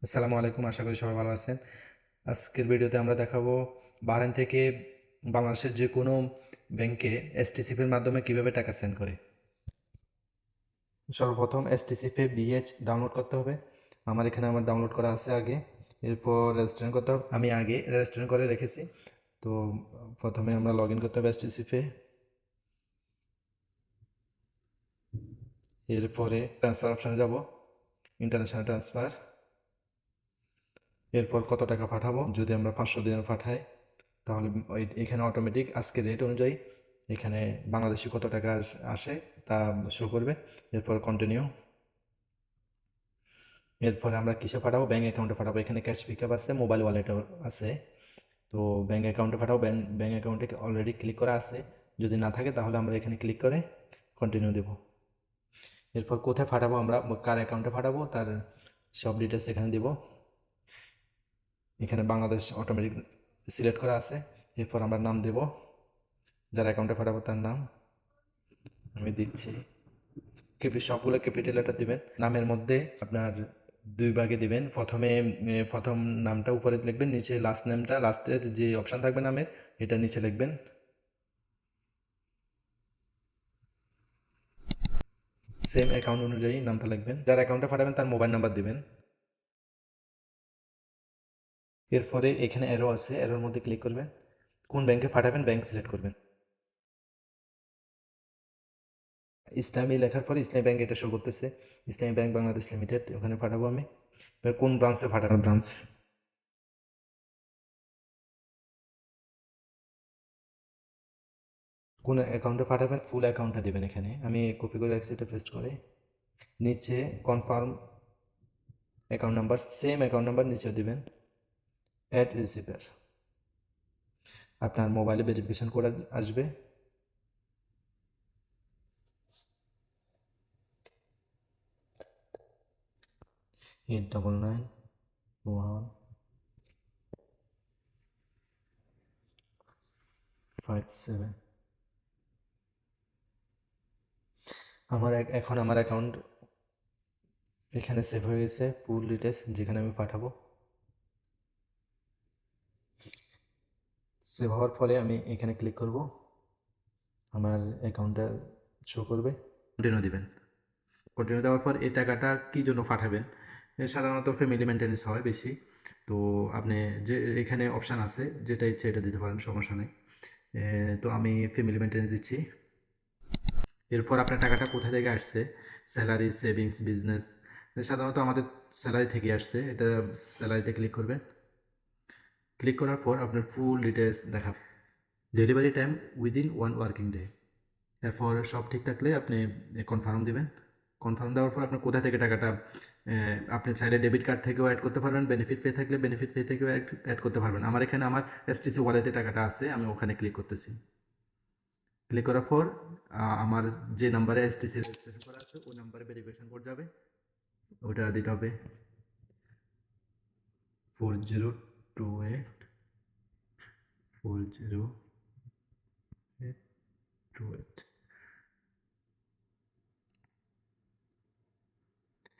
আসসালামু আলাইকুম, আশা করি সবাই ভালো আছেন। আজকের ভিডিওতে আমরা দেখাবো বাহরাইন থেকে বাংলাদেশের যে কোনো ব্যাংকে এসটিসিপির মাধ্যমে কিভাবে টাকা সেন্ড করে। সর্বপ্রথম এসটিসিপি বিএইচ ডাউনলোড করতে হবে। আমার ডাউনলোড করা আছে আগে। এরপর রেজিস্ট্রেশন করতে হবে। আমি আগে রেজিস্ট্রেশন করে রেখেছি। তো প্রথমে আমরা লগ ইন করতে হবে এসটিসিপি। এরপরে ট্রান্সফার অপশানে যাব, ইন্টারন্যাশনাল ট্রান্সফার। এরপর কত টাকা পাঠাবো, যদি আমরা 500 দিনার পাঠাই তাহলে এখানে অটোমেটিক আজকের রেট অনুযায়ী এখানে বাংলাদেশি কত টাকা আসে তা শো করবে। এরপর কন্টিনিউ। এরপরে আমরা কিসে পাঠাবো, ব্যাঙ্ক অ্যাকাউন্টে পাঠাবো। এখানে ক্যাশ পিকআপ আছে, মোবাইল ওয়ালেটও আছে। তো ব্যাঙ্ক অ্যাকাউন্টে পাঠাবো। ব্যাঙ্ক অ্যাকাউন্টে অলরেডি ক্লিক করা আছে, যদি না থাকে তাহলে আমরা এখানে ক্লিক করে কন্টিনিউ দেব। এরপর কোথায় পাঠাবো, আমরা কার অ্যাকাউন্টে পাঠাবো তার সব ডিটেলস এখানে দিব। এখানে বাংলাদেশ অটোমেটিক সিলেক্ট করা আছে। এরপর আমরা নাম দেব, যার অ্যাকাউন্টে পাঠাবো তার নাম আমি দিচ্ছি। সবগুলো ক্যাপিটাল লেটার দিবেন। নামের মধ্যে আপনার দুই ভাগে দিবেন। প্রথম নামটা উপরে লিখবেন, নিচে লাস্ট নেমটা, লাস্টের যে অপশান থাকবে নামের এটা নিচে লিখবেন। সেম অ্যাকাউন্ট অনুযায়ী নামটা লিখবেন। যার অ্যাকাউন্টে পাঠাবেন তার মোবাইল নাম্বার দিবেন। এরপরে এখানে অ্যারো আছে, অ্যারোর মধ্যে ক্লিক করবেন। কোন ব্যাংকে পাঠাবেন ব্যাংক সিলেক্ট করবেন। ইসলামী লেখার পরে ইসলামী ব্যাংক এটা শো করতেছে, ইসলামী ব্যাংক বাংলাদেশ লিমিটেড, ওখানে পাঠাবো আমি। এবার কোন ব্রাঞ্চে পাঠাবেন, ব্রাঞ্চ। কোন অ্যাকাউন্টে পাঠাবেন ফুল অ্যাকাউন্টটা দেবেন। এখানে আমি কপি করে রাখছি, এটা পেস্ট করে নিচে confirm account number, same account number নিচেও দিবেন। অ্যাড রিসিভার, আপনার মোবাইলে ভেরিফিকেশন কোড আসবে। 899157। এখন আমার অ্যাকাউন্ট এখানে সেভ হয়ে গেছে, ফুল ডিটেলস যেখানে আমি পাঠাবো। সেভ হওয়ার ফলে আমি এখানে ক্লিক করব, আমার অ্যাকাউন্টটা শো করবে। কন্টিনিউ দিবেন। কন্টিনিউ দেওয়ার পর এই টাকাটা কী জন্য পাঠাবেন, সাধারণত ফ্যামিলি মেনটেন্যান্স হয় বেশি। তো আপনি যে এখানে অপশান আছে, যেটা ইচ্ছে এটা দিতে পারেন, সমস্যা নেই। তো আমি ফ্যামিলি মেনটেন্যান্স দিচ্ছি। এরপর আপনার টাকাটা কোথা থেকে আসছে, স্যালারি, সেভিংস, বিজনেস। সাধারণত আমাদের স্যালারি থেকে আসছে, এটা স্যালারিতে ক্লিক করবেন। ক্লিক করার পর আপনার ফুল ডিটেলস দেখাবে। Delivery time within 1 working day. এরপর সব ঠিক থাকলে আপনি কনফার্ম দিবেন। কনফার্ম দেওয়ার পর আপনার কোথা থেকে টাকাটা, আপনি চাইলে ডেবিট কার্ড থেকেও অ্যাড করতে পারবেন, বেনিফিট পে থাকলে বেনিফিট পে থেকেও অ্যাড করতে পারবেন। আমার এখানে আমার এসটিসি ওয়ালেটে টাকাটা আছে, আমি ওখানে ক্লিক করতেছি। ক্লিক করার পর আমার যে নাম্বারে এসটিসি রেজিস্ট্রেশন করা আছে ওই নাম্বারে ভেরিফিকেশন কোড যাবে, ওটা দিতে হবে 4028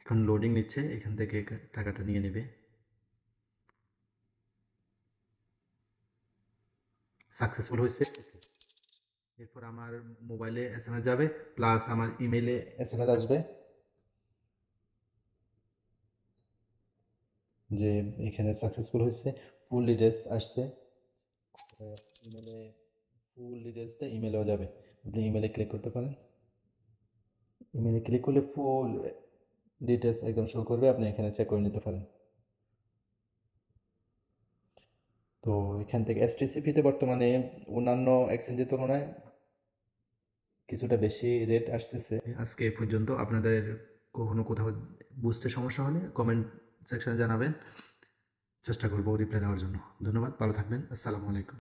এখন লোডিং নিচ্ছে, এখান থেকে টাকাটা নিয়ে নেবে। সাকসেসফুল হয়েছে। এরপর আমার মোবাইলে এসএমএস যাবে, প্লাস আমার ইমেইলে এসএমএস আসবে যে এখানে সাকসেসফুল হয়েছে, ফুল ডিটেলস আসছে। ইমেলে ফুল ডিটেলসটা ইমেলেও যাবে, আপনি ইমেলে ক্লিক করতে পারেন। ইমেলে ক্লিক করলে ফুল ডিটেলস একদম শো করবে, আপনি এখানে চেক করে নিতে পারেন। তো এখান থেকে এসটিসিপিতে বর্তমানে অন্যান্য এক্সচেঞ্জের তুলনায় কিছুটা বেশি রেট আসতেছে। আজকে এ পর্যন্ত। আপনাদের কখনো কোথাও বুঝতে সমস্যা হলে কমেন্ট সেকশনে জানাবেন, চেষ্টা করবো রিপ্লাই দেওয়ার জন্য। ধন্যবাদ, ভালো থাকবেন। আসসালামু আলাইকুম।